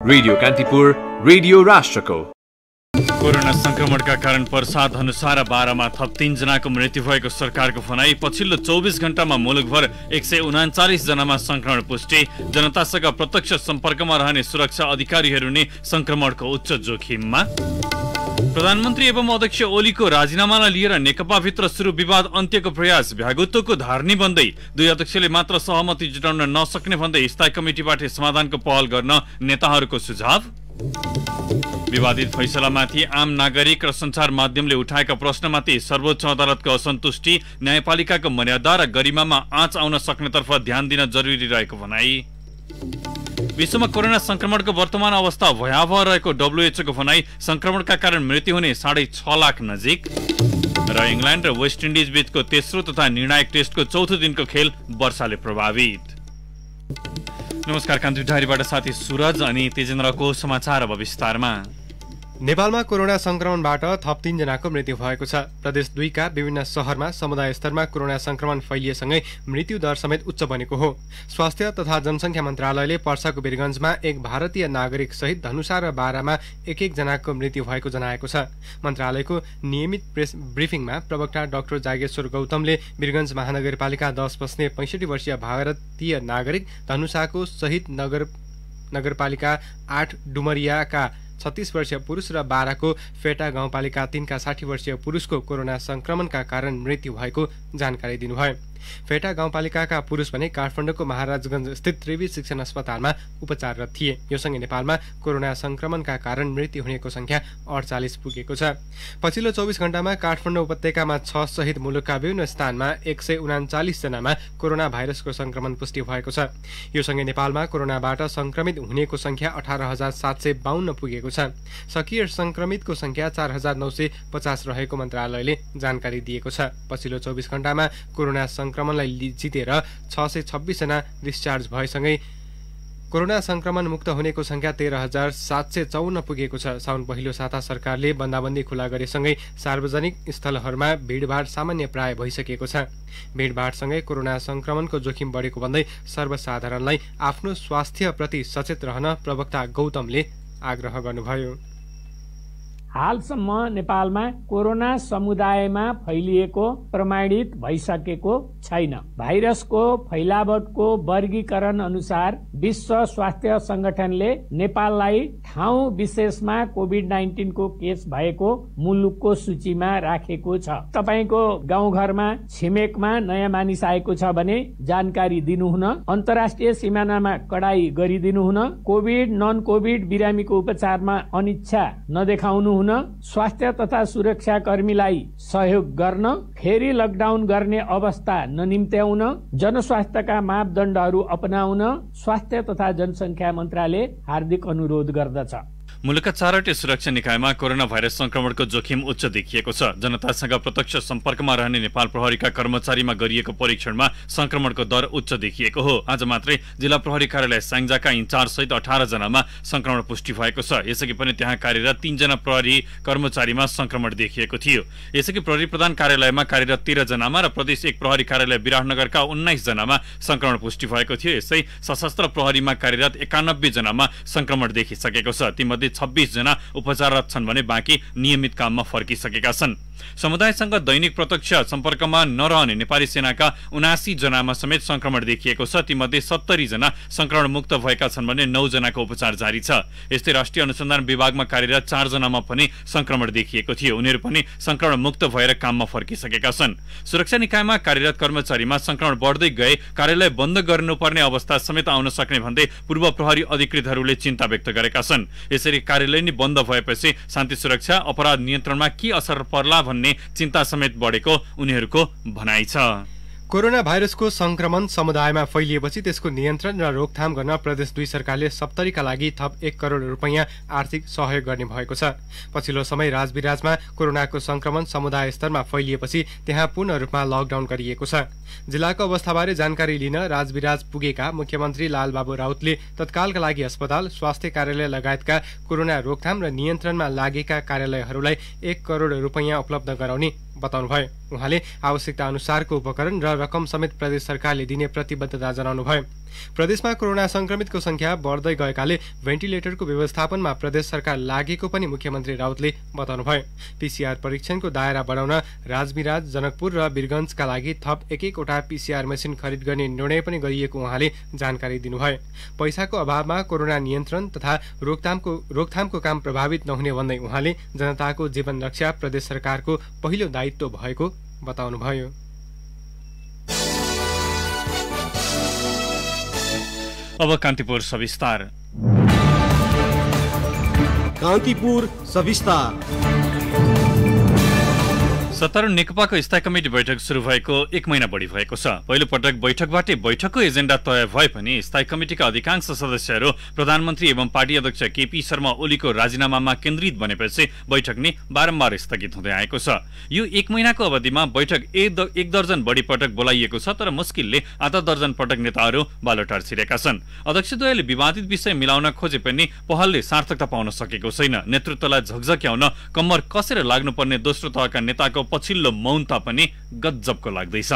Radio Kantipur, radio राष्ट्रको। Corona संक्रमणका कारण पर्सा धनुषा 12मा थप 3 जनाको मृत्यु भएको सरकारको भनाई। पछिल्लो 24 घण्टामा मुलुकभर 139 जनामा संक्रमण पुष्टि। जनतासँग प्रत्यक्ष सम्पर्कमा रहने सुरक्षा अधिकारीहरू नै संक्रमणको उच्च जोखिममा। प्रधानमन्त्री एवं अध्यक्ष ओलीको राजीनामालाई लिएर नेकपाभित्र सुरु विवाद अन्त्यको प्रयास। भ्यागुत्तोको धारनी बन्दै दुई अध्यक्षले मात्र सहमति जुटाउन नसक्ने भन्दै स्थायी कमिटीबाट समाधानको पहल गर्न नेताहरूको सुझाव। विवादित फैसलामाथि आम नागरिक र सञ्चार माध्यमले उठाएका प्रश्नमाथि सर्वोच्च अदालतको असन्तुष्टि। न्यायपालिकाको मर्यादा र गरिमामा आँच आउन सक्नेतर्फ ध्यान दिन जरुरी रहेको भनाई। विश्वमा कोरोना संक्रमणको वर्तमान अवस्था भयावह रहेको WHO को भनाई। संक्रमणका कारण मृत्यु हुने 6.5 लाख नजिक। र इंग्ल्यान्ड र वेस्ट इन्डिज बीचको तेस्रो तथा निर्णायक टेस्टको चौथो दिनको खेल वर्षाले प्रभावित। नमस्कार, कान्ति डायरीबाट साथी सुरज अनि तेजेन्द्रको समाचार अब विस्तारमा। नेपालमा कोरोना संक्रमणबाट थप 3 जनाको मृत्यु भएको छ। प्रदेश 2 का विभिन्न शहरमा समुदाय स्तरमा कोरोना संक्रमण फैलिएसँगै मृत्यु दर समेत उच्च बनेको हो। स्वास्थ्य तथा जनसङ्ख्या मन्त्रालयले पर्साको वीरगञ्जमा एक भारतीय नागरिक सहित धनुषा र 12मा एक जनाको मृत्यु भएको जनाएको छ। मन्त्रालयको नियमित प्रेस ब्रिफिङमा प्रवक्ता डाक्टर जागेश्वर गौतमले वीरगञ्ज महानगरपालिका 10 बस्ने 65 वर्षीय भारतीय नागरिक धनुषाको सहित नगरपालिका 8 डुमरियाका 36 वर्षीय पुरुष र 12 को फेटा गाउँपालिका 3 का 60 वर्षीय पुरुषको कोरोना संक्रमणका कारण मृत्यु भएको जानकारी दिनुभयो। फेटा गाउँपालिकाका पुरुष भने काठमाडौँको महाराजगञ्ज स्थित त्रिवी शिक्षण अस्पतालमा उपचाररत थिए। यो सँगै नेपालमा कोरोना संक्रमणका कारण मृत्यु हुनेको संख्या 48 पुगेको छ। पछिल्लो 24 घण्टामा काठमाडौँ उपत्यकामा 6 सहित मुलुकका विभिन्न स्थानमा 139 जनामा कोरोना भाइरसको संक्रमण पुष्टि भएको छ। यो सँगै नेपालमा कोरोनाबाट संक्रमित हुनेको संख्या 18,752 पुगेको छ। सक्रिय संक्रमितको संख्या 4,950 रहेको मन्त्रालयले जानकारी दिएको छ। पछिल्लो 24 घण्टामा कोरोना संक्रमणलाई जितेर 626 जना डिस्चार्ज भएसँगै कोरोना संक्रमण मुक्त हुनेको संख्या 13,754 पुगेको छ। साउन पहिलो साता सरकारले बन्दाबन्दी खुला गरेसँगै सार्वजनिक स्थलहरूमा भिडभाड सामान्य प्राय भइसकेको छ। भिडभाडसँगै कोरोना संक्रमणको जोखिम बढेको भन्दै सर्वसाधारणलाई आफ्नो स्वास्थ्यप्रति सचेत रहन प्रवक्ता गौतमले आग्रह गर्नुभयो। हालसम्म नेपालमा कोरोना समुदायमा फैलिएको प्रमाणित भइसकेको छैन। भाइरसको फैलावटको वर्गीकरण अनुसार विश्व स्वास्थ्य संगठनले नेपाललाई ठाउँ विशेषमा कोभिड-19 को केस भएको मुलुकको सूचीमा राखेको छ। तपाईको गाउँघरमा छिमेकमा नयाँ मानिस आएको छ भने जानकारी दिनुहुन, अन्तर्राष्ट्रिय सिमानामा कडाई गरिदिनुहुन, कोभिड नन कोभिड बिरामीको उपचारमा अनिच्छा नदेखाउनु, स्वास्थ्य तथा सुरक्षा कर्मीलाई सहयोग गर्न, फेरि लकडाउन गर्ने अवस्था ननिम्त्याउन, जनस्वास्थ्यका मापदण्डहरू अपनाउन स्वास्थ्य तथा जनसङ्ख्या मन्त्रालय हार्दिक अनुरोध गर्दछ। मुलुकका 4वटै सुरक्षा निकायमा कोरोना भाइरस संक्रमणको जोखिम उच्च देखिएको छ। जनतासँग प्रत्यक्ष सम्पर्कमा रहने नेपाल प्रहरीका कर्मचारीमा गरिएको परीक्षणमा संक्रमणको दर उच्च देखिएको हो। आज मात्रै जिल्ला प्रहरी कार्यालय स्याङ्जाका इन्चार्ज सहित 18 जनामा संक्रमण पुष्टि भएको छ। यसअघि पनि त्यहाँ कार्यरत 3 जना प्रहरी कर्मचारीमा संक्रमण देखिएको थियो। यसअघि प्रहरी प्रधान कार्यालयमा कार्यरत 13 जनामा र प्रदेश 1 प्रहरी कार्यालय विराटनगरका 19 जनामा संक्रमण पुष्टि भएको थियो। यसै सशस्त्र प्रहरीमा कार्यरत 91 जनामा संक्रमण देखिसकेको छ। तीमध्ये 26 जना उपचाररत छन् भने बाँकी नियमित काममा फर्किसकेका छन्। समुदायसँग दैनिक प्रत्यक्ष सम्पर्कमा नरहने नेपाली सेनाका 79 जनामा समेत संक्रमण देखिएको छ। तीमध्ये 70 जना संक्रमण मुक्त भएका छन् भने 9 जनाको उपचार जारी छ। यस्तै राष्ट्रिय अनुसन्धान विभागमा कार्यरत 4 जनामा पनि संक्रमण देखिएको थियो। उनीहरू पनि संक्रमण मुक्त भएर काममा फर्किसकेका छन्। सुरक्षा निकायमा कार्यरत कर्मचारीमा संक्रमण बढ्दै गए कार्यालय बन्द गर्नुपर्ने अवस्था समेत आउन सक्ने भन्दै पूर्व प्रहरी अधिकृतहरूले चिन्ता व्यक्त गरेका छन्। यसरी कार्यालय नै बन्द भएपछि शान्ति सुरक्षा अपराध नियन्त्रणमा के असर पर्ला भन्ने चिन्ता समेत बढेको उनीहरूको भनाइ छ। कोरोना भाइरसको संक्रमण समुदायमा फैलिएपछि त्यसको नियन्त्रण र रोकथाम गर्न प्रदेश 2 सरकारले 70 का लागि थप 1 करोड रुपैयाँ आर्थिक सहयोग गर्ने भएको छ। पछिल्लो समय राजविराजमा कोरोनाको संक्रमण समुदाय स्तरमा फैलिएपछि त्यहाँ पूर्ण रूपमा लकडाउन गरिएको छ। जिल्लाको अवस्थाबारे जानकारी लिन राजविराज पुगेका मुख्यमन्त्री लालबाबु राउतले तत्कालका लागि अस्पताल, स्वास्थ्य कार्यालय लगायतका कोरोना रोकथाम र नियन्त्रणमा लागेका कार्यालयहरूलाई 1 करोड रुपैयाँ उपलब्ध गराउने बताउनुभयो। उहाँले आवश्यकता अनुसारको उपकरण र रकम समेत प्रदेश सरकारले दिने प्रतिबद्धता जनाउनुभयो। प्रदेशमा कोरोना संक्रमितको संख्या बढ्दै गएकाले भेन्टिलेटरको व्यवस्थापनमा प्रदेश सरकार लागेको पनि मुख्यमन्त्री राउतले बताउनुभयो। पीसीआर परीक्षणको दायरा बढाउन राजविराज, जनकपुर र वीरगञ्जका लागि थप 1-1वटा पीसीआर मेसिन खरिद गर्ने निर्णय पनि गरिएको उहाँले जानकारी दिनुभयो। पैसाको अभावमा कोरोना नियन्त्रण तथा रोकथामको काम प्रभावित नहुने भन्दै उहाँले जनताको जीवन रक्षा प्रदेश सरकारको पहिलो दायित्व भएको बताउनुभयो। अब कान्तिपुर सविस्तार। कान्तिपुर सविस्तार। 17 नेकपाको स्थायी कमिटी बैठक सुरु भएको 1 महिना बढी भएको छ। पहिलो पटक बैठकबाटै बैठकको एजेन्डा तय भए पनि स्थायी कमिटीका अधिकांश सदस्यहरू प्रधानमन्त्री एवं पार्टी अध्यक्ष केपी शर्मा ओलीको राजीनामामा केन्द्रित बनेपछि बैठक नै बारम्बार स्थगित हुँदै आएको छ। यो 1 महिनाको अवधिमा बैठक 1 दर्जन बढी पटक बोलाइएको छ, तर मुस्किलले आधा दर्जन पटक नेताहरू बालोटार छिरेका छन्। अध्यक्षद्वयले विवादित विषय मिलाउन खोजे पनि पहलले सार्थकता पाउन सकेको छैन। नेतृत्वलाई झकझक्याउन कम्मर कसेर लाग्नुपर्ने दोस्रो तहका नेताको पछिल्लो मौनता पनि गजबको लाग्दैछ।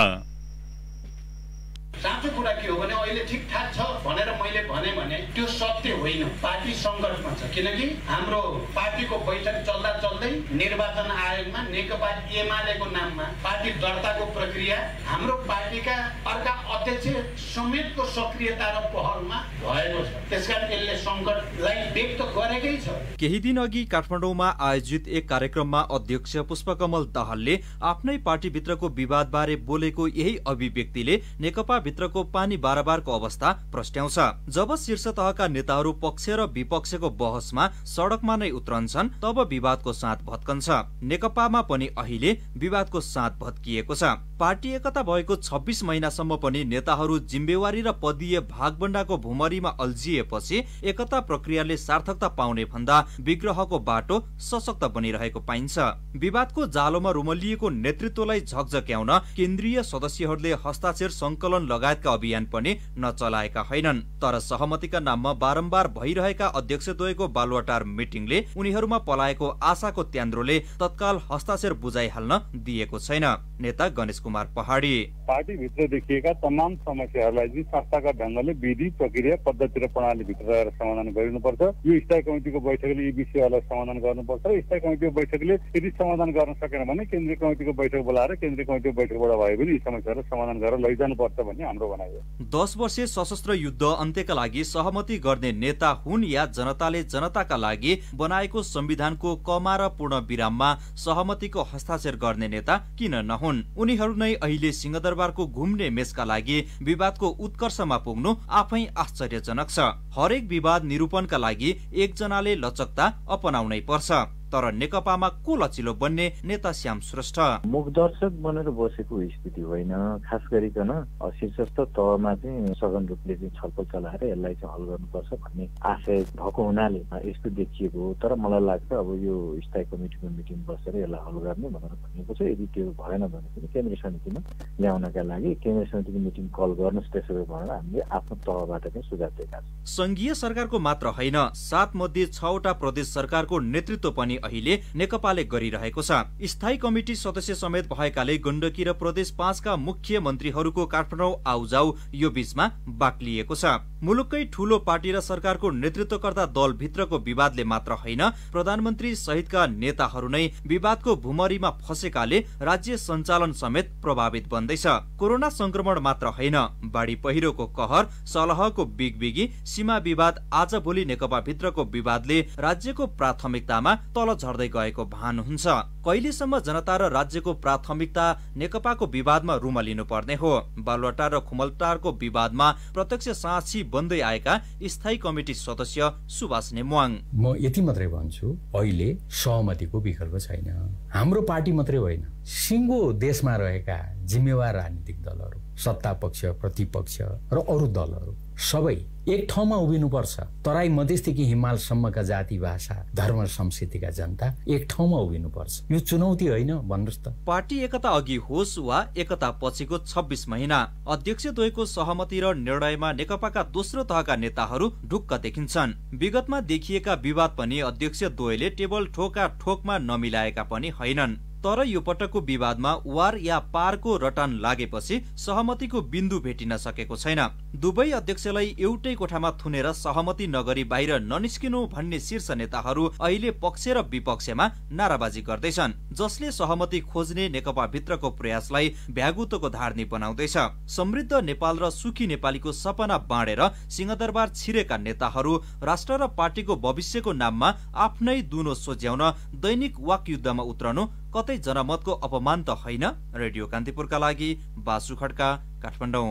साँचो कुरा के हो भने अहिले ठिकठाक छ भनेर मैले भने त्यो सत्य होइन। पार्टी सङ्कटमा छ, किनकि हाम्रो पार्टीको बैठक चल्दा चल्दै निर्वाचन आयोगमा नेकपा एमालेको नाममा पार्टी दर्ताको प्रक्रिया हाम्रो पार्टीका अर्का अध्यक्ष समेतको सक्रियता र पहलमा भएको छ। त्यसकारण यसले सङ्कटलाई व्यक्त गरेकै छ। केही दिन अघि काठमाडौँमा आयोजित एक कार्यक्रममा अध्यक्ष पुष्पकमल दाहालले आफ्नै पार्टीभित्रको विवादबारे बोलेको यही अभिव्यक्तिले नेकपा भित्रको पानी बारबारको अवस्था प्रस्ट्याउँछ। जब शीर्ष तहका नेताहरू पक्ष र विपक्षको बहसमा सडकमा नै उत्रन्छन् तब विवादको साँध भत्कन्छ। नेकपामा पनि अहिले विवादको साँध भत्किएको छ। पार्टी एकता भएको 26 महिनासम्म पनि नेताहरू जिम्मेवारी र पदीय भागबण्डाको भुमरीमा अल्झिएपछि एकता प्रक्रियाले सार्थकता पाउने भन्दा विग्रहको बाटो सशक्त बनिरहेको पाइन्छ। विवादको जालोमा रुमलिएको नेतृत्वलाई झकझक्याउन केन्द्रीय सदस्यहरूले हस्ताक्षर संकलन लगायतका अभियान पनि नचलाएका होइनन्। तर सहमतिका नाममा बारम्बार भइरहेका अध्यक्षद्वयको बालुवाटार मिटिङले उनीहरूमा पलाएको आशाको त्यान्द्रोले तत्काल हस्ताक्षर बुझाइहाल्न दिएको छैन। नेता गणेश कुमार पहाडी पार्टीभित्र देखिएका तमाम समस्याहरूलाई चाहिँ संस्थाका ढङ्गले विधि, प्रक्रिया, पद्धति र प्रणालीभित्र रहेर समाधान गरिनुपर्छ। यो स्थायी कमिटीको बैठकले यी विषयहरूलाई समाधान गर्नुपर्छ। स्थायी कमिटीको बैठकले यदि समाधान गर्न सकेन भने केन्द्रीय कमिटीको बैठक बोलाएर केन्द्रीय कमिटीको बैठकबाट भए पनि यी समस्याहरूलाई समाधान गरेर लैजानुपर्छ भन्ने हाम्रो भनाइ हो। 10 वर्षे सशस्त्र युद्ध अन्त्यका लागि सहमति गर्ने नेता हुन् या जनताले जनताका लागि बनाएको संविधानको कमा र पूर्ण विराममा सहमतिको हस्ताक्षर गर्ने नेता किन नहुन्? उनीहरू नै अहिले सिंहदरबारको घुम्ने मेचका लागि विवादको उत्कर्षमा पुग्नु आफै आश्चर्यजनक छ। हरेक विवाद निरूपणका लागि एकजनाले लचकता अपनाउनै पर्छ। तर नेकपामा को लचिलो बन्ने नेता श्याम श्रेष्ठ मुखदर्शक बनेर बसेको स्थिति होइन। खास गरिकन शीर्षस्थ तहमा चाहिँ सघन रूपले चाहिँ छलफल चलाएर यसलाई चाहिँ हल गर्नुपर्छ भन्ने आशय भएको हुनाले यस्तो देखिएको हो। तर मलाई लाग्छ अब यो स्थायी कमिटीको मिटिङ बसेर यसलाई हल गर्ने भनेर भनिएको छ। यदि त्यो भएन भने पनि केन्द्रीय समितिमा ल्याउनका लागि केन्द्रीय समितिको मिटिङ कल गर्नुहोस् त्यसो भनेर हामीले आफ्नो तहबाट चाहिँ सुझाव दिएका छौँ। संघीय सरकारको मात्र होइन 7 मध्ये 6वटा प्रदेश सरकारको नेतृत्व पनि अहिले नेकपाले गरिरहेको छ। स्थायी कमिटी सदस्य समेत भएकाले गण्डकी र प्रदेश 5 का मुख्यमन्त्रीहरूको काठमाडौँ आउजाउ यो बीचमा बाक्लिएको छ। मुलुककै ठूलो पार्टी र सरकारको नेतृत्वकर्ता दलभित्रको विवादले मात्र होइन प्रधानमन्त्री सहितका नेताहरू नै विवादको भुमरीमा फसेकाले राज्य सञ्चालन समेत प्रभावित बन्दैछ। कोरोना संक्रमण मात्र होइन बाढी पहिरोको कहर, सलहको बिगबिगी, सीमा विवाद, आज भोलि नेकपा भित्रको विवादले राज्यको प्राथमिकतामा तल झर्दै गएको भान हुन्छ। कहिलेसम्म जनता र राज्यको प्राथमिकता नेकपाको विवादमा रुमलिनु पर्ने हो? बालुवाटार र खुमलटारको विवादमा प्रत्यक्ष साक्षी बन्दै आएका स्थायी कमिटी सदस्य सुभाष नेमुवाङ म यति मात्रै भन्छु, अहिले सहमतिको विकल्प छैन। हाम्रो पार्टी मात्रै होइन, सिङ्गो देशमा रहेका जिम्मेवार राजनीतिक दलहरू, सत्ता पक्ष, प्रतिपक्ष र अरू दलहरू सबै एक ठाउँमा उभिनुपर्छ। तराई मधेसदेखि हिमालसम्मका जाति, भाषा, धर्म, संस्कृतिका जनता एक ठाउँमा उभिनुपर्छ। यो चुनौती होइन भन्नुहोस् त। पार्टी एकता अघि होस् वा एकता पछिको 26 महिना अध्यक्षद्वयको सहमति र निर्णयमा नेकपाका दोस्रो तहका नेताहरू ढुक्क देखिन्छन्। विगतमा देखिएका विवाद पनि अध्यक्षद्वयले टेबल ठोका ठोकमा नमिलाएका पनि होइनन्। तर यो पटकको विवादमा वार या पारको रटान लागेपछि सहमतिको बिन्दु भेटिन सकेको छैन। दुवै अध्यक्षलाई एउटै कोठामा थुनेर सहमति नगरी बाहिर ननिस्किनु भन्ने शीर्ष नेताहरू अहिले पक्ष र विपक्षमा नाराबाजी गर्दैछन्, जसले सहमति खोज्ने नेकपा भित्रको प्रयासलाई भ्यागुतोको धार्नी बनाउँदैछ। समृद्ध नेपाल र सुखी नेपालीको सपना बाँडेर सिंहदरबार छिरेका नेताहरू राष्ट्र र पार्टीको भविष्यको नाममा आफ्नै दुनो सोझ्याउन दैनिक वाकयुद्धमा उत्रनु कतै जनमतको अपमान त होइन। रेडियो कान्तिपुरका लागि बासु खड्का, काठमाडौँ।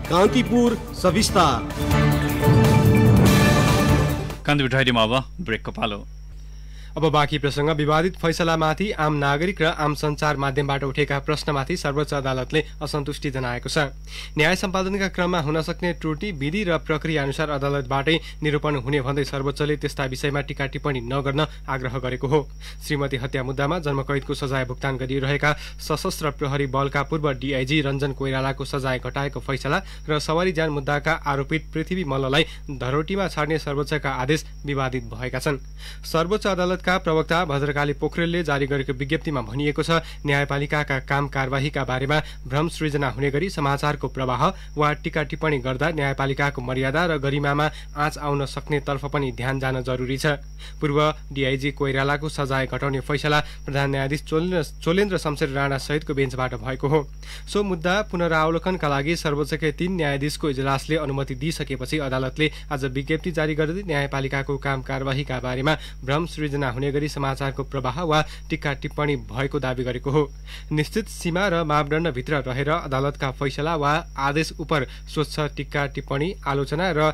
कान्तिपुर सविस्तार। कान्तिपुर डायरीमा अब ब्रेकको पालो। अब बाँकी प्रसंग। विवादित फैसलामाथि आम नागरिक र आम सञ्चार माध्यमबाट उठेका प्रश्नमाथि सर्वोच्च अदालतले असन्तुष्टि जनाएको छ। न्याय सम्पादनका क्रममा हुन सक्ने त्रुटि विधि र प्रक्रिया अनुसार अदालतबाटै निरूपण हुने भन्दै सर्वोच्चले त्यस्ता विषयमा टीका टिप्पणी नगर्न आग्रह गरेको हो। श्रीमती हत्या मुद्दामा जन्मकैदको सजाय भुक्तान गरिरहेका सशस्त्र प्रहरी बलका पूर्व डीआईजी रञ्जन कोइरालाको सजाय घटाएको फैसला र सवारी ज्यान मुद्दाका आरोपित पृथ्वी मल्ललाई धरोटीमा छाड्ने सर्वोच्चका आदेश विवादित भएका छन्। सर्वोच्च अदालत का प्रवक्ता भद्रकाली पोखरेलले जारी गरेको विज्ञप्तिमा भनिएको छ, न्यायपालिकाका काम कारबाहीका बारेमा भ्रम सृजना हुने गरी समाचारको प्रवाह वा टीका टिप्पणी गर्दा न्यायपालिकाको मर्यादा र गरिमामा आँच आउन सक्ने तर्फ पनि ध्यान जान जरुरी छ। पूर्व डीआईजी कोइरालाको सजाय घटाउने फैसला प्रधान न्यायाधीश चोलेन्द्र शमशेर राणा सहितको बेन्चबाट भएको हो। सो मुद्दा पुनरावलोकनका लागि सर्वोच्चकै 3 न्यायाधीशको इजलासले अनुमति दिइसकेपछि अदालतले आज विज्ञप्ति जारी गर्दै न्यायपालिकाको काम कारबाहीका बारेमा भ्रम सृजना हुने गरी समाचारको प्रवाह वा टीका टिप्पणी भएको दावी गरेको हो। निश्चित सीमा र मापदण्डभित्र रहेर अदालतका फैसला वा आदेश उपर स्वच्छ टीका टिप्पणी, आलोचना र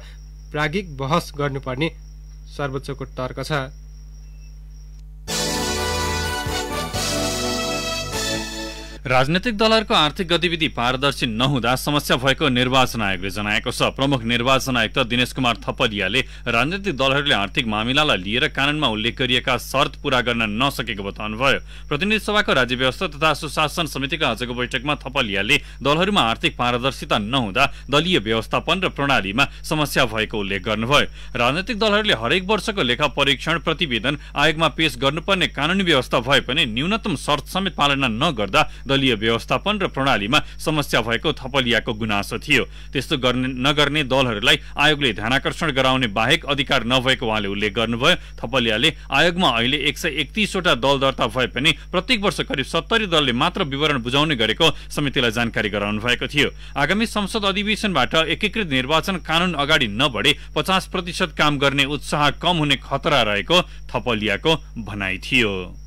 प्राज्ञिक बहस गर्नुपर्ने सर्वोच्चको तर्क छ। राजनैतिक दलहरूको आर्थिक गतिविधि पारदर्शी नहुँदा समस्या भएको निर्वाचन आयोगले जनाएको छ। प्रमुख निर्वाचन आयुक्त दिनेश कुमार थपलियाले राजनैतिक दलहरूले आर्थिक मामिलालाई लिएर कानूनमा उल्लेख गरिएका शर्त पूरा गर्न नसकेको बताउनुभयो। प्रतिनिधि सभाको राज्य व्यवस्था तथा सुशासन समितिको आजको बैठकमा थपलियाले दलहरूमा आर्थिक पारदर्शिता नहुँदा दलीय व्यवस्थापन र प्रणालीमा समस्या भएको उल्लेख गर्नुभयो। राजनैतिक दलहरूले हरेक वर्षको लेखा परीक्षण प्रतिवेदन आयोगमा पेश गर्नुपर्ने कानूनी व्यवस्था भए पनि न्यूनतम शर्त समेत पालना नगर्दा दलीय व्यवस्थापन र प्रणालीमा समस्या भएको थपलियाको गुनासो थियो। त्यस्तो नगर्ने दलहरूलाई आयोगले ध्यानाकर्षण गराउने बाहेक अधिकार नभएको उहाँले उल्लेख गर्नुभयो। थपलियाले आयोगमा अहिले 131 वटा दल दर्ता भए पनि प्रत्येक वर्ष करिब 70 दलले मात्र विवरण बुझाउने गरेको समितिलाई जानकारी गराउनु भएको थियो। आगामी संसद अधिवेशनबाट एकीकृत निर्वाचन कानून अगाडि नबढे 50% काम गर्ने उत्साह कम हुने खतरा रहेको थपलियाको भनाइ थियो।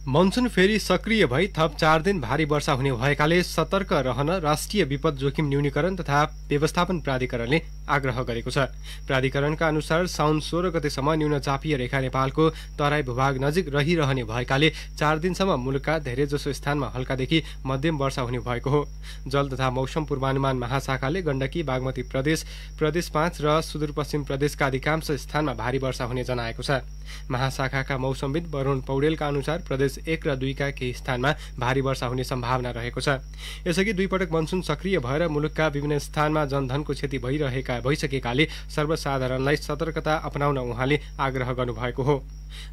मनसुन फेरि सक्रिय भई थप 4 दिन भारी वर्षा हुने भएकाले सतर्क रहन राष्ट्रिय विपद जोखिम न्यूनीकरण तथा व्यवस्थापन प्राधिकरणले आग्रह गरेको छ। प्राधिकरणका अनुसार साउन 16 गतेसम्म न्यून चापीय रेखा नेपालको तराई भूभाग नजिक रहिरहने भएकाले 4 दिनसम्म मुलुकका धेरैजसो स्थानमा हल्कादेखि मध्यम वर्षा हुने भएको हो। जल तथा मौसम पूर्वानुमान महाशाखाले गण्डकी, बागमती प्रदेश, प्रदेश 5 र सुदूरपश्चिम प्रदेशका अधिकांश स्थानमा भारी वर्षा हुने जनाएको छ। महाशाखाका मौसमविद वरुण पौडेलका अनुसार प्रदेश 1 र 2 का केही स्थानमा भारी वर्षा हुने सम्भावना रहेको छ। यसअघि 2 पटक मनसुन सक्रिय भएर मुलुकका विभिन्न स्थानमा जनधनको क्षति भइसकेकाले सर्वसाधारणलाई सतर्कता अपनाउन उहाँले आग्रह गर्नुभएको हो।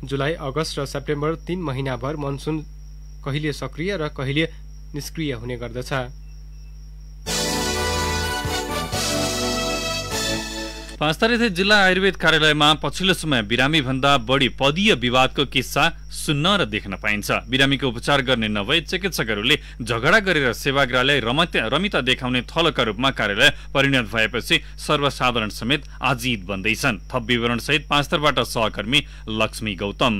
जुलाई, अगस्त र सेप्टेम्बर 3 महिनाभर मनसुन कहिले सक्रिय र कहिले निष्क्रिय हुने गर्दछ। पाँचतारे जिल्ला आयुर्वेद कार्यालयमा पछिल्लो समय बिरामी भन्दा बढी पदीय विवादको किस्सा सुन्न र देख्न पाइन्छ। बिरामीको उपचार गर्ने नभई चिकित्सकहरूले झगडा गरेर सेवाग्राहलाई रमिता देखाउने थलोका रूपमा कार्यालय परिणत भएपछि सर्वसाधारण समेत आजित बन्दैछन्। थप विवरण सहित पाँचतारबाट सहकर्मी लक्ष्मी गौतम।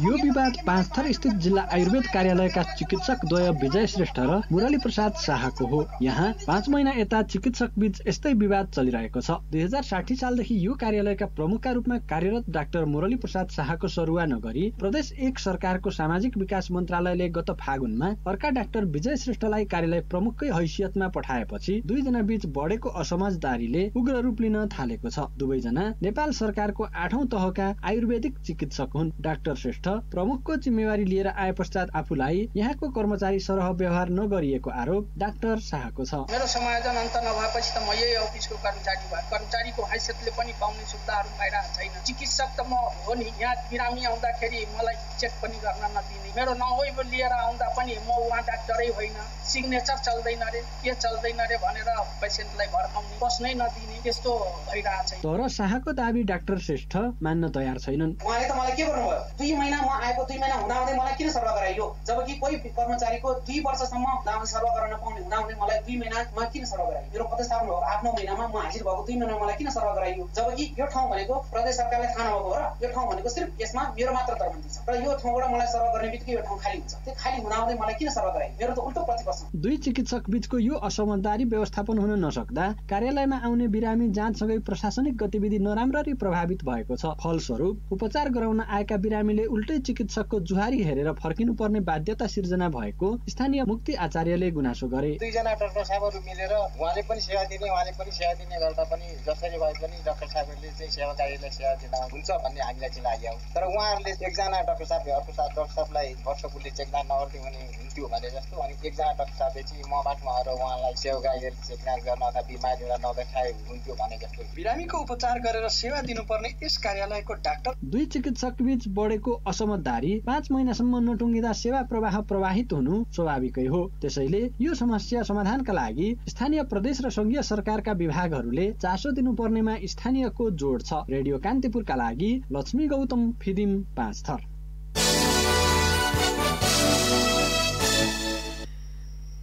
यो विवाद पाँचथर स्थित जिल्ला आयुर्वेद कार्यालयका चिकित्सक द्वय विजय श्रेष्ठ र मुरली प्रसाद शाहको हो। यहाँ 5 महिना यता चिकित्सक बीच यस्तै विवाद चलिरहेको छ। 2060 सालदेखि यो कार्यालयका प्रमुखका रूपमा कार्यरत डाक्टर मुरली प्रसाद शाहको सरुवा नगरी प्रदेश 1 सरकारको सामाजिक विकास मन्त्रालयले गत फागुनमा अर्का डाक्टर विजय श्रेष्ठलाई कार्यालय प्रमुखकै हैसियतमा पठाएपछि 2 जना बीच बढेको असमझदारीले उग्र रूप लिन थालेको छ। दुवैजना नेपाल सरकारको 8औं तहका आयुर्वेदिक चिकित्सक हुन्। डाक्टर श्रेष्ठ प्रमुखको जिम्मेवारी लिएर आए पश्चात आफूलाई यहाँको कर्मचारी सरह व्यवहार नगरिएको आरोप डाक्टर शाहको छ। मेरो समायोजन अन्त नभएपछि त म यही अफिसको कर्मचारी भए कर्मचारीको हैसियतले पनि पाउने सुविधाहरू पाइरहेको छैन। चिकित्सक त म हो नि, यहाँ बिरामी आउँदाखेरि मलाई चेक पनि गर्न नदिने, मेरो नहोइ लिएर आउँदा पनि म उहाँ डाक्टरै होइन, सिग्नेचर चल्दैन रे के चल्दैन रे भनेर पेसेन्टलाई भर्काउने, बस्नै नदिने, त्यस्तो भइरहेको छ। तर शाहको दाबी डाक्टर श्रेष्ठ मान्न तयार छैनन्। उहाँले त मलाई के गर्नुभयो, 2 महिना म आएको 2 महिना हुँदाहुँदै मलाई किन सर्व गराइयो, जबकि कोही कर्मचारीको 2 वर्षसम्म सर्व गर्न नपाउने हुँदाहुँदै मलाई 2 महिनामा किन सर्व गराइयो। मेरो प्रतिस्थापन भएको 8-9 महिनामा म हाजिर भएको 2 महिनामा मलाई किन सर्व गराइयो, जबकि यो ठाउँ भनेको प्रदेश सरकारलाई थाहा नभएको हो र यो ठाउँ भनेको सिर्फ यसमा मेरो मात्र दरबन्दी छ र यो ठाउँबाट मलाई सर्व गर्ने बित्तिकै यो ठाउँ खाली हुन्छ। त्यो खाली हुँदाहुँदै मलाई किन सर्व गराइयो, मेरो त उल्टो प्रतिप्रश्न। दुई चिकित्सक बीचको यो असमझदारी व्यवस्थापन हुन नसक्दा कार्यालयमा आउने बिरामी जाँचसँगै प्रशासनिक गतिविधि नराम्ररी प्रभावित भएको छ। फलस्वरूप उपचार गराउन आएका बिरामीले उल्टै चिकित्सकको जुहारी हेरेर फर्किनुपर्ने बाध्यता सिर्जना भएको स्थानीय मुक्ति आचार्यले गुनासो गरे। 2 जना डाक्टर साहबहरू मिलेर उहाँले पनि सेवा दिने उहाँले पनि सेवा दिने गर्दा पनि जसरी भए पनि डाक्टर साहबहरूले चाहिँ सेवाकारीलाई सेवा दिँदा हुन्छ भन्ने हामीलाई चाहिँ लाग्यो। तर उहाँहरूले एकजना डाक्टर साहबले अर्को डाक्टर साहबलाई वर्षपुरले चेकजाँच नगरिदियो भने हुन्थ्यो भने जस्तो, अनि एकजना डाक्टर साहबले चाहिँ म बाटोमा आएर उहाँलाई सेवाकारीले चेकजाँच गर्न अथवा बिमारीलाई नदेखाए हुन्थ्यो भने जस्तो। बिरामीको उपचार गरेर सेवा दिनुपर्ने यस कार्यालयको डाक्टर। दुई चिकित्सक बीच बढेको असमझदारी 5 महिनासम्म नटुङ्गिँदा सेवा प्रवाह प्रवाहित हुनु स्वाभाविकै हो। त्यसैले यो समस्या समाधानका लागि स्थानीय प्रदेश र संघीय सरकारका विभागहरूले चासो दिनुपर्नेमा स्थानीयको जोड छ। रेडियो कान्तिपुरका लागि लक्ष्मी गौतम, फिदिम 5 थर।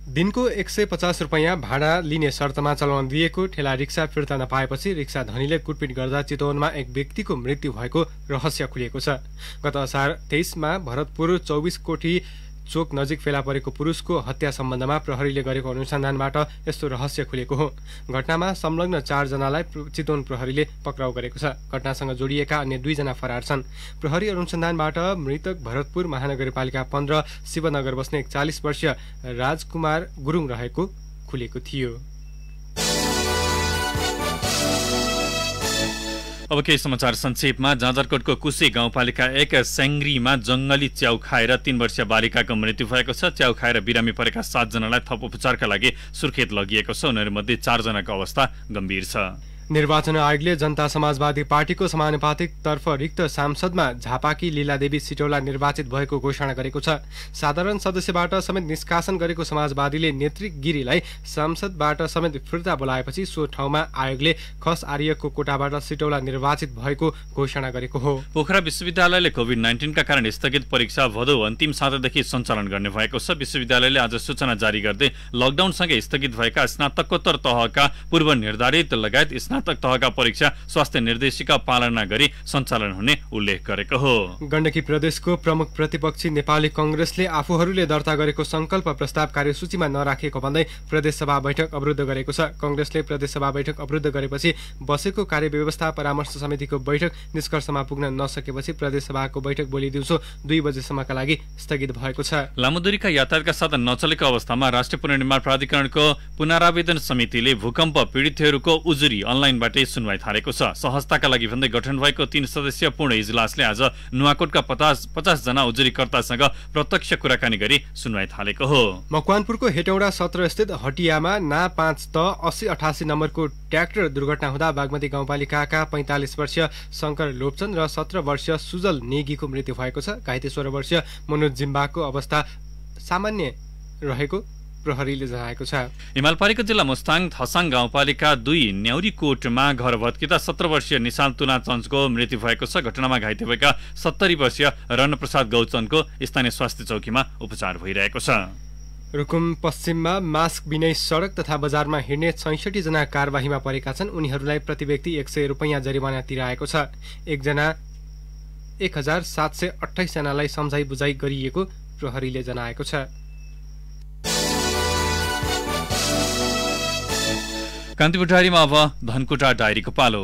दिनको 150 रुपैयाँ भाडा लिने शर्तमा चलाउन दिएको ठेला रिक्सा फिर्ता नपाएपछि रिक्सा धनीले कुटपिट गर्दा चितवनमा एक व्यक्तिको मृत्यु भएको रहस्य खुलिएको छ। गत असार 23मा भरतपुर 24 कोठी चोक नजिक फेला परेको पुरुषको हत्या सम्बन्धमा प्रहरीले गरेको अनुसन्धानबाट यस्तो रहस्य खुलेको हो। घटनामा संलग्न 4 जनालाई चितवन प्रहरीले पक्राउ गरेको छ। घटनासँग जोडिएका अन्य 2 जना फरार छन्। प्रहरी अनुसन्धानबाट मृतक भरतपुर महानगरपालिका 15 शिवनगर बस्ने 41 वर्षीय राजकुमार गुरुङ रहेको खुलेको थियो। अब केही समाचार संक्षेपमा। जाजरकोटको कुसे गाउँपालिका 1 सेङ्ग्रीमा जंगली च्याउ खाएर 3 वर्षीय बालिकाको मृत्यु भएको छ। च्याउ खाएर बिरामी परेका 7 जनालाई थप उपचारका लागि सुर्खेत लगिएको छ। उनीहरूमध्ये 4 जनाको अवस्था गम्भीर छ। निर्वाचन आयोगले जनता समाजवादी पार्टीको समानुपातिक तर्फ रिक्त सांसदमा झापाकी लीलादेवी सिटौला निर्वाचित भएको घोषणा गरेको छ। साधारण सदस्यबाट समेत निष्कासन गरेको समाजवादीले नेत्री गिरीलाई सांसदबाट समेत फिर्ता बोलाएपछि सो ठाउँमा आयोगले खस आर्यको कोटाबाट सिटौला निर्वाचित भएको घोषणा गरेको हो। पोखरा विश्वविद्यालयले कोभिड-19 का कारण स्थगित परीक्षा भदौ अन्तिम सातादेखि सञ्चालन गर्ने भएको छ। विश्वविद्यालयले आज सूचना जारी गर्दै लकडाउनसँगै स्थगित भएका स्नातकोत्तर तहका पूर्व निर्धारित लगायत स्नातक तहका परीक्षा स्वास्थ्य निर्देशिका पालना गरी सञ्चालन हुने उल्लेख गरेको हो। गण्डकी प्रदेशको प्रमुख प्रतिपक्षी नेपाली कांग्रेसले आफूहरूले दर्ता गरेको संकल्प प्रस्ताव कार्यसूचीमा नराखेको भन्दै प्रदेशसभा बैठक अवरुद्ध गरेको छ। कांग्रेसले प्रदेशसभा बैठक अवरुद्ध गरेपछि बसेको कार्यव्यवस्था परामर्श समितिको बैठक निष्कर्षमा पुग्न नसकेपछि प्रदेशसभाको बैठक भोलि दिउँसो 2 बजेसम्मका लागि स्थगित भएको छ। लामो दूरीका यातायातका साधन नचलेको अवस्थामा राष्ट्रिय पुनर्निर्माण प्राधिकरणको पुनरावेदन समितिले भूकम्प पीडितहरूको उजुरी अनलाइनबाटै सुनवाई थालेको छ। सहजताका लागि भन्दै गठन भएको 3 सदस्यीय पूर्ण इजलासले आज नुवाकोटका 50 जना उजुरीकर्तासँग प्रत्यक्ष कुराकानी गरी सुनवाई थालेको हो। मकवानपुरको हेटौडा 17 स्थित हटियामा ना 5 त 80-88 नम्बरको ट्र्याक्टर दुर्घटना हुँदा बागमती गाउँपालिकाका 45 वर्षीय शंकर लोपचन्द र 17 वर्षीय सुजल नेगीको मृत्यु भएको छ। घाइते 16 वर्षीय मनोज जिम्बाको अवस्था सामान्य रहेको प्रहरीले जनाएको छ। हिमालपारीको जिल्ला मुस्ताङ थसाङ गाउँपालिका 2 न्याउरीकोटमा घर भत्किँदा 17 वर्षीय निशाल तुना चन्चको मृत्यु भएको छ। घटनामा घाइते भएका 70 वर्षीय रणप्रसाद गौचनको स्थानीय स्वास्थ्य चौकीमा उपचार भइरहेको छ। रुकुम पश्चिममा मास्क बिनै सडक तथा बजारमा हिँड्ने 66 जना कारबाहीमा परेका छन्। उनीहरूलाई प्रति व्यक्ति 100 रुपैयाँ जरिवाना तिराएको छ। एकजना 1728 जनालाई सम्झाइ बुझाइ गरिएको प्रहरीले जनाएको छ। कान्तिपुर डायरीमा अब धनकुटा डायरीको पालो।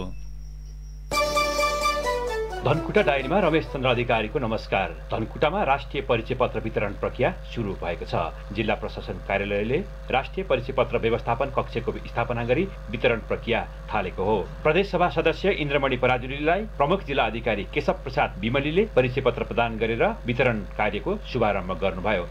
धनकुटा डायरीमा रमेश चन्द्र अधिकारीको नमस्कार। धनकुटामा राष्ट्रिय परिचय पत्र वितरण प्रक्रिया सुरु भएको छ। जिल्ला प्रशासन कार्यालयले राष्ट्रिय परिचय पत्र व्यवस्थापन कक्षको स्थापना गरी वितरण प्रक्रिया थालेको हो। प्रदेश सभा सदस्य इन्द्रमणि पराजुलीलाई प्रमुख जिल्ला अधिकारी केशव प्रसाद विमलीले परिचय पत्र प्रदान गरेर वितरण कार्यको शुभारम्भ गर्नुभयो।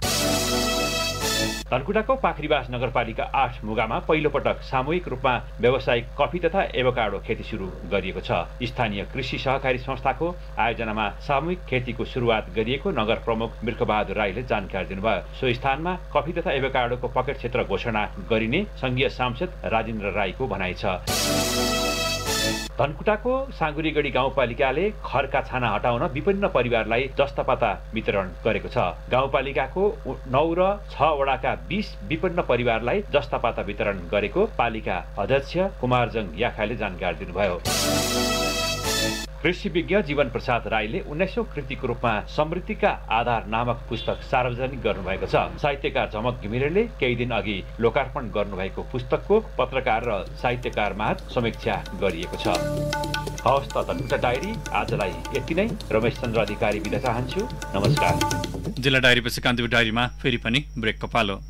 धनकुटाको पाखरीबास नगरपालिका 8 मुगामा पहिलो पटक सामूहिक रूपमा व्यावसायिक कफी तथा एभोकाडो खेती सुरु गरिएको छ। स्थानीय कृषि सहकारी संस्थाको आयोजनामा सामूहिक खेतीको सुरुवात गरिएको नगर प्रमुख बिर्खबहादुर राईले जानकारी दिनुभयो। सो स्थानमा कफी तथा एभोकाडोको पकेट क्षेत्र घोषणा गरिने संघीय सांसद राजेन्द्र राईको भनाइ छ। धनकुटाको साँगुरीगढी गाउँपालिकाले खरका छाना हटाउन विभिन्न परिवारलाई जस्तापाता वितरण गरेको छ। गाउँपालिकाको 9 र 6 वडाका 20 विभिन्न परिवारलाई जस्तापाता वितरण गरेको पालिका अध्यक्ष कुमारजङ याखाले जानकारी दिनुभयो। कृषि विज्ञ जीवन प्रसाद राईले 19औं कृतिको रूपमा समृद्धिका आधार नामक पुस्तक सार्वजनिक गर्नुभएको छ। साहित्यकार झमक घिमिरेले केही दिन अघि लोकार्पण गर्नुभएको पुस्तकको पत्रकार र साहित्यकार माझ समीक्षा गरिएको छ। हवस् त धनकुटा डायरी आजलाई यति नै। रमेश चन्द्र अधिकारी बिदा चाहन्छु। नमस्कार। जिल्ला डायरीपछि कान्तिपुर डायरीमा फेरि पनि ब्रेकको पालो।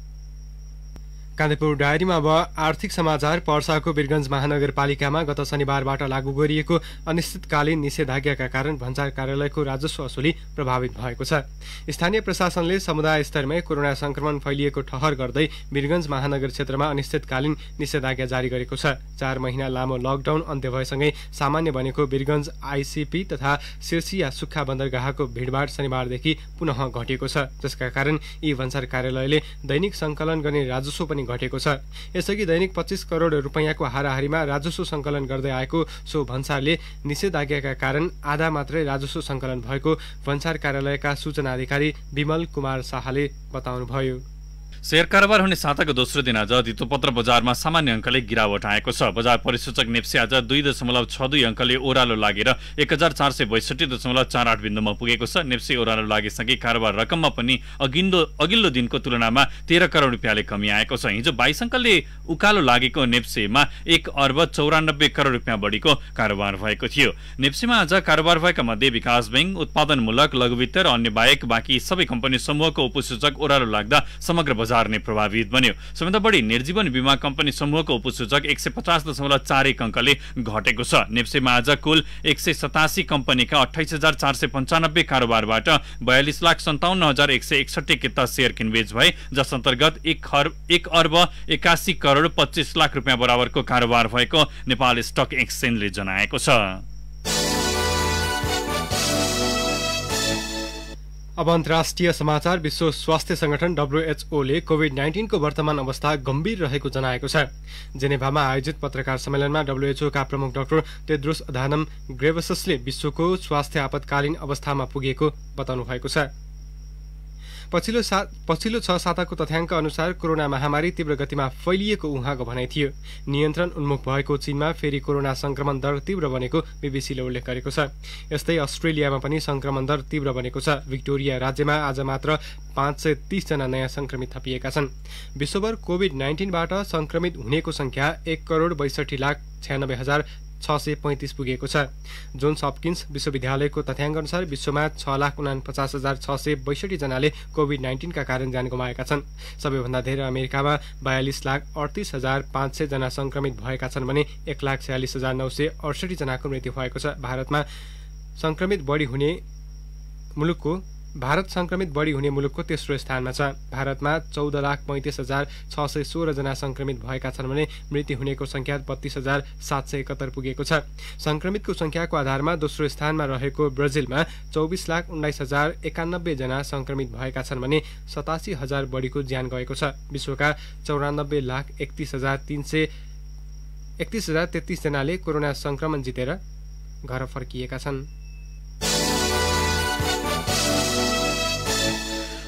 कान्तिपुर डायरीमा अब आर्थिक समाचार। पर्साको वीरगञ्ज महानगरपालिकामा गत शनिबारबाट लागू गरिएको अनिश्चितकालीन निषेधाज्ञाका कारण भन्सार कार्यालयको राजस्व असुली प्रभावित भएको छ। स्थानीय प्रशासनले समुदाय स्तरमै कोरोना संक्रमण फैलिएको ठहर गर्दै वीरगञ्ज महानगर क्षेत्रमा अनिश्चितकालीन निषेधाज्ञा जारी गरेको छ। 4 महिना लामो लकडाउन अन्त्य भएसँगै सामान्य बनेको वीरगञ्ज आइसिपी तथा सिर्सिया सुक्खा बन्दरगाहको भिडभाड शनिबारदेखि पुनः घटेको छ, जसका कारण यी भन्सार कार्यालयले दैनिक सङ्कलन गर्ने राजस्व पनि घटेको छ। यसअघि दैनिक 25 करोड रुपैयाँको हाराहारीमा राजस्व सङ्कलन गर्दै आएको सो भन्सारले निषेधाज्ञाका कारण आधा मात्रै राजस्व सङ्कलन भएको भन्सार कार्यालयका सूचना अधिकारी विमल कुमार शाहले बताउनुभयो। शेयर कारोबार हुने साताको दोस्रो दिन आज धितोपत्र बजारमा सामान्य अङ्कले गिरावट आएको छ। बजार परिसूचक नेप्से आज 2.62 अङ्कले ओह्रालो लागेर 1462.48 बिन्दुमा पुगेको छ। नेप्से ओह्रालो लागेसँगै कारोबार रकममा पनि अघिल्लो दिनको तुलनामा 13 करोड रुपियाँले कमी आएको छ। हिजो 22 अङ्कले उकालो लागेको नेप्सेमा 1 अर्ब 94 करोड रुपियाँ बढीको कारोबार भएको थियो। नेप्सेमा आज कारोबार भएका मध्ये विकास बैंक, उत्पादनमूलक, लघुवित्त र अन्य बाहेक बाँकी सबै कम्पनी समूहको उपसूचक ओह्रालो लाग्दा समग्र बजार नै प्रभावित बन्यो। सबैभन्दा बढी निर्जीवन बीमा कम्पनी समूहको उपसूचक 150.41 अङ्कले घटेको छ। नेप्सेमा आज कुल 187 कम्पनीका 28,495 कारोबारबाट 42,57,161 किता शेयर किनबेच भए, जस अन्तर्गत 1 अर्ब 81 करोड 25 लाख रुपियाँ बराबरको कारोबार भएको नेपाल स्टक एक्सचेन्जले जनाएको छ। अब अन्तर्राष्ट्रिय समाचार। विश्व स्वास्थ्य संगठन WHO ले कोभिड-19 को वर्तमान अवस्था गम्भीर रहेको जनाएको छ। जेनेभामा आयोजित पत्रकार सम्मेलनमा WHO का प्रमुख डाक्टर टेड्रोस अधानम ग्रेबससले विश्वको स्वास्थ्य आपतकालीन अवस्थामा पुगेको बताउनु भएको छ। पछिल्लो 6 साताको तथ्याङ्क अनुसार कोरोना महामारी तीव्र गतिमा फैलिएको उहाँको भनाइ थियो। नियन्त्रण उन्मुख भएको चीनमा फेरि कोरोना संक्रमण दर तीव्र बनेको बीबीसीले उल्लेख गरेको छ। यस्तै अस्ट्रेलियामा पनि संक्रमण दर तीव्र बनेको छ। विक्टोरिया राज्यमा आज मात्र 530 जना नयाँ संक्रमित थपिएका छन्। विश्वभर कोभिड-19बाट संक्रमित हुनेको संख्या 1,62,96,635 पुगेको छ। जोन्स हपकिन्स विश्वविद्यालयको तथ्याङ्क अनुसार विश्वमा 6,49,662 जनाले कोभिड-19 का कारण ज्यान गुमाएका छन्। सबैभन्दा धेरै अमेरिकामा 42,38,500 जना संक्रमित भएका छन् भने 1,46,968 जनाको मृत्यु भएको छ। भारत संक्रमित बढी हुने मुलुकको तेस्रो स्थानमा छ। भारतमा 14,35,616 जना संक्रमित भएका छन् भने मृत्यु हुनेको संख्या 32,771 पुगेको छ। संक्रमितको संख्याको आधारमा दोस्रो स्थानमा रहेको ब्राजिलमा 24,19,091 जना संक्रमित भएका छन् भने 87,000 बढीको ज्यान गएको छ। विश्वका 94,31,033 जनाले कोरोना संक्रमण जितेर घर फर्किएका छन्।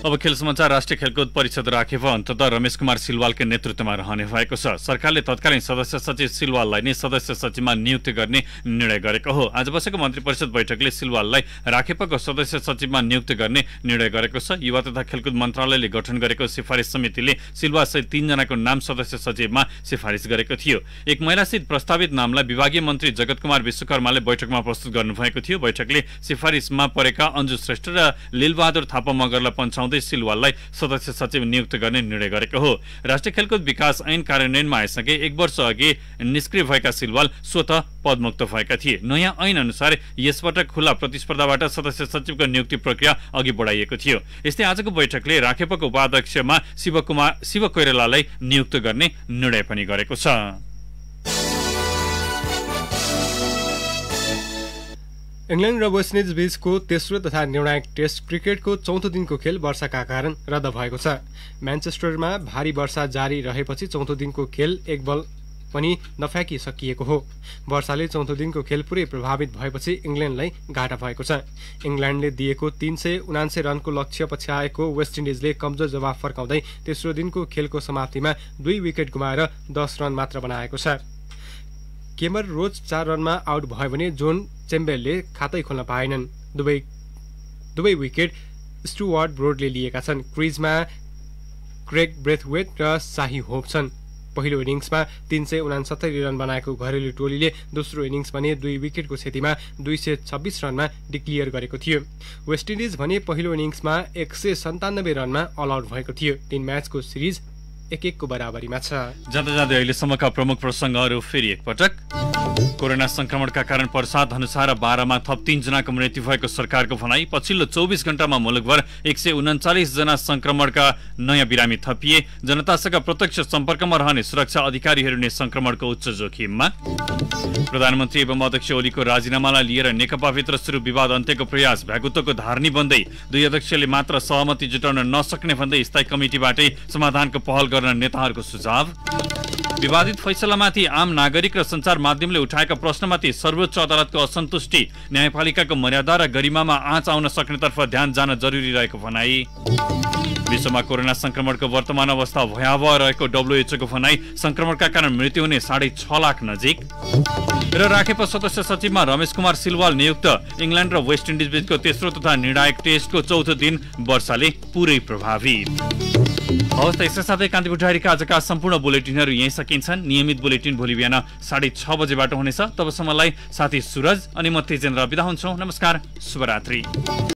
अब खेल समाचार। राष्ट्रिय खेलकुद परिषद राखेप अन्ततः रमेश कुमार सिलवालको नेतृत्वमा रहने भएको छ। सरकारले तत्कालीन सदस्य सचिव सिलवाललाई नै सदस्य सचिवमा नियुक्ति गर्ने निर्णय गरेको हो। आज बसेको मन्त्री परिषद बैठकले सिलवाललाई राखेपको सदस्य सचिवमा नियुक्ति गर्ने निर्णय गरेको छ। युवा तथा खेलकुद मन्त्रालयले गठन गरेको सिफारिस समितिले सिलवासहित 3 जनाको नाम सदस्य सचिवमा सिफारिस गरेको थियो। एक महिलासहित प्रस्तावित नामलाई विभागीय मन्त्री जगत कुमार विश्वकर्माले बैठकमा प्रस्तुत गर्नुभएको थियो। बैठकले सिफारिसमा परेका अन्जु श्रेष्ठ र लीलबहादुर थापा मगरलाई पन्छाउँदै सिलवाललाई सदस्य सचिव नियुक्त गर्ने निर्णय गरेको हो। राष्ट्रिय खेलकुद विकास ऐन कार्यान्वयनमा आइसके 1 वर्ष अघि निष्क्रिय भएका सिलवाल स्वतः पदमुक्त भएका थिए। नयाँ ऐन अनुसार यसपटक खुला प्रतिस्पर्धाबाट सदस्य सचिवको नियुक्ति प्रक्रिया अघि बढाइएको थियो। यस्तै आजको बैठकले राखेपको उपाध्यक्षमा शिव कोइरालालाई नियुक्त गर्ने निर्णय पनि गरेको छ। इङ्ल्यान्ड र वेस्ट इन्डिज बीचको तेस्रो तथा निर्णायक टेस्ट क्रिकेटको चौथो दिनको खेल वर्षाका कारण रद्द भएको छ। म्यान्चेस्टरमा भारी वर्षा जारी रहेपछि चौथो दिनको खेल एक बल पनि नफ्याँकी सकिएको हो। वर्षाले चौथो दिनको खेल पुरै प्रभावित भएपछि इङ्ल्यान्डलाई घाटा भएको छ। इङ्ल्यान्डले दिएको 379 रनको लक्ष्य पछ्याएको वेस्ट इन्डिजले कमजोर जवाफ फर्काउँदै तेस्रो दिनको खेलको समाप्तिमा 2 विकेट गुमाएर 10 रन मात्र बनाएको छ। केमर रोज 4 रनमा आउट भयो भने जोन चेम्बेलले खातै खोल्न पाएनन्। दुवै विकेट स्टुअर्ट ब्रोडले लिएका छन्। क्रिजमा क्रेग ब्रेथवेट र शाही होप छन्। पहिलो इनिङ्समा 369 रन बनाएको घरेलु टोलीले दोस्रो इनिङ्स भने 2 विकेटको क्षतिमा 226 रनमा डिक्लियर गरेको थियो। वेस्ट इन्डिज भने पहिलो इनिङ्समा 197 रनमा अल आउट भएको थियो। 3 म्याचको सिरिज 1-1 को बराबरीमा छ। जाँदा जाँदै अहिलेसम्मका प्रमुख प्रसङ्गहरू फेरि एकपटक। कोरोना संक्रमणका कारण पर्सा धनुषा र बारामा थप 3 जनाको मृत्यु भएको सरकारको भनाई। पछिल्लो 24 घण्टामा मुलुकभर 139 जना संक्रमणका नयाँ बिरामी थपिए। जनतासँग प्रत्यक्ष सम्पर्कमा रहने सुरक्षा अधिकारीहरू नै संक्रमणको उच्च जोखिममा। प्रधानमन्त्री एवं अध्यक्ष ओलीको राजीनामालाई लिएर नेकपाभित्र सुरु विवाद अन्त्यको प्रयास। भ्यागुतोको धारनी बन्दै 2 अध्यक्षले मात्र सहमति जुटाउन नसक्ने भन्दै स्थायी कमिटीबाटै समाधानको पहल गर्न नेताहरूको सुझाव। विवादित फैसलामाथि आम नागरिक र सञ्चार माध्यमले उठाएका प्रश्नमाथि सर्वोच्च अदालतको असन्तुष्टि। न्यायपालिकाको मर्यादा र गरिमामा आँच आउन सक्नेतर्फ ध्यान जान जरुरी रहेको भनाई। विश्वमा कोरोना संक्रमणको वर्तमान अवस्था भयावह रहेको WHO को भनाई। संक्रमणका कारण मृत्यु हुने 6.5 लाख नजिक। र राखेप सदस्य सचिवमा रमेश कुमार सिलवाल नियुक्त। इङ्ल्यान्ड र वेस्ट इन्डिज बीचको तेस्रो तथा निर्णायक टेस्टको चौथो दिन वर्षाले पुरै प्रभावित। हवस् त यसै साथै कान्तिपुर डायरीका आजका सम्पूर्ण बुलेटिनहरू यही सकिन्छन्। नियमित बुलेटिन भोलि बिहान 6:30 बजेबाट हुनेछ। तबसम्मलाई साथी सुरज अनि म तेजेन्द्र बिदा हुन्छौँ। नमस्कार, शुभरात्रि।